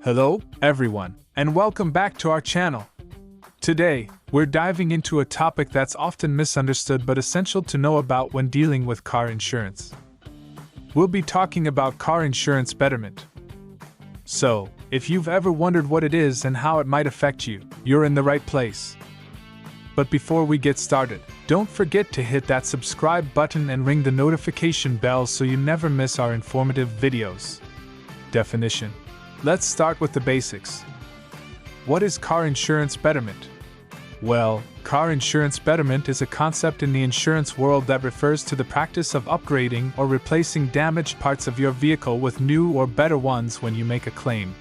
Hello, everyone, and welcome back to our channel. Today, we're diving into a topic that's often misunderstood but essential to know about when dealing with car insurance. We'll be talking about car insurance betterment. So, if you've ever wondered what it is and how it might affect you, you're in the right place. But before we get started, don't forget to hit that subscribe button and ring the notification bell so you never miss our informative videos. Definition. Let's start with the basics. What is car insurance betterment? Well, car insurance betterment is a concept in the insurance world that refers to the practice of upgrading or replacing damaged parts of your vehicle with new or better ones when you make a claim.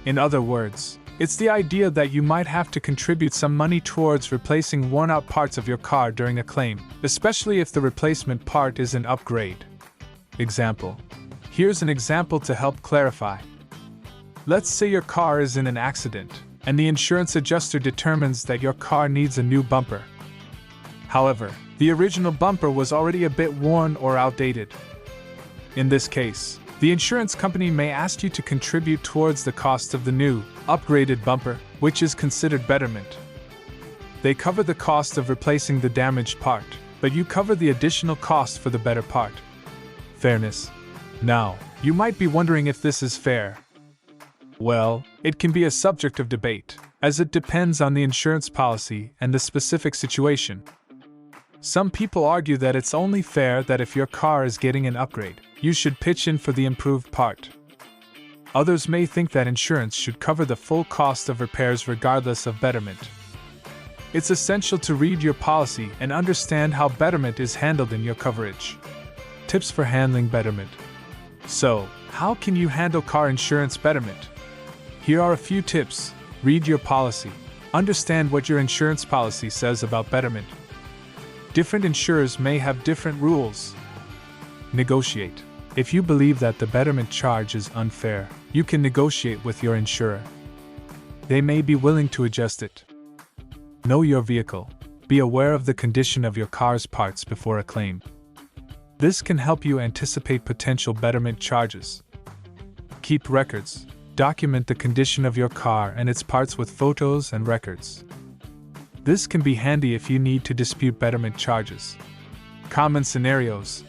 In other words, it's the idea that you might have to contribute some money towards replacing worn-out parts of your car during a claim, especially if the replacement part is an upgrade. Example. Here's an example to help clarify. Let's say your car is in an accident, and the insurance adjuster determines that your car needs a new bumper. However, the original bumper was already a bit worn or outdated. In this case, the insurance company may ask you to contribute towards the cost of the new, upgraded bumper, which is considered betterment. They cover the cost of replacing the damaged part, but you cover the additional cost for the better part. Fairness. Now, you might be wondering if this is fair. Well, it can be a subject of debate, as it depends on the insurance policy and the specific situation. Some people argue that it's only fair that if your car is getting an upgrade, you should pitch in for the improved part. Others may think that insurance should cover the full cost of repairs regardless of betterment. It's essential to read your policy and understand how betterment is handled in your coverage. Tips for handling betterment. So, how can you handle car insurance betterment? Here are a few tips. Read your policy. Understand what your insurance policy says about betterment. Different insurers may have different rules. Negotiate. If you believe that the betterment charge is unfair, you can negotiate with your insurer. They may be willing to adjust it. Know your vehicle. Be aware of the condition of your car's parts before a claim. This can help you anticipate potential betterment charges. Keep records. Document the condition of your car and its parts with photos and records. This can be handy if you need to dispute betterment charges. Common scenarios.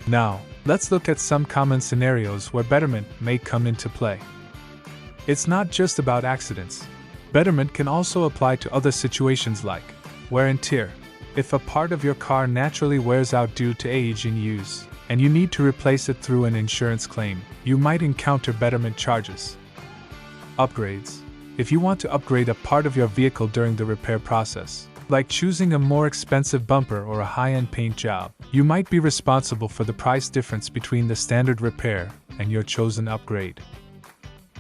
Now, let's look at some common scenarios where betterment may come into play. It's not just about accidents. Betterment can also apply to other situations like wear and tear. If a part of your car naturally wears out due to age and use, and you need to replace it through an insurance claim, you might encounter betterment charges. Upgrades. If you want to upgrade a part of your vehicle during the repair process, like choosing a more expensive bumper or a high-end paint job, you might be responsible for the price difference between the standard repair and your chosen upgrade.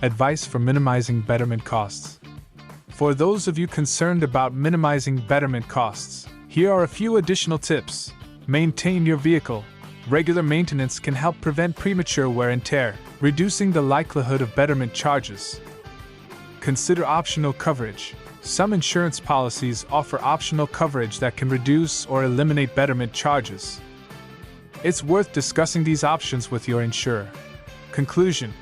Advice for minimizing betterment costs. For those of you concerned about minimizing betterment costs, here are a few additional tips. Maintain your vehicle. Regular maintenance can help prevent premature wear and tear, reducing the likelihood of betterment charges. Consider optional coverage. Some insurance policies offer optional coverage that can reduce or eliminate betterment charges. It's worth discussing these options with your insurer. Conclusion.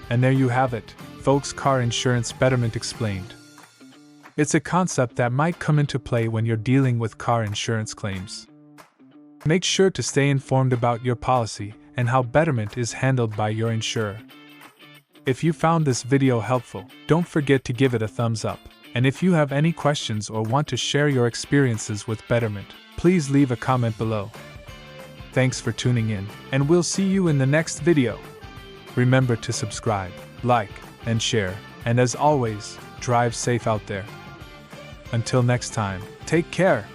And there you have it, folks. Car insurance betterment explained. It's a concept that might come into play when you're dealing with car insurance claims. Make sure to stay informed about your policy and how betterment is handled by your insurer. If you found this video helpful, don't forget to give it a thumbs up. And if you have any questions or want to share your experiences with betterment, please leave a comment below. Thanks for tuning in, and we'll see you in the next video. Remember to subscribe, like, and share, and as always, drive safe out there. Until next time, take care.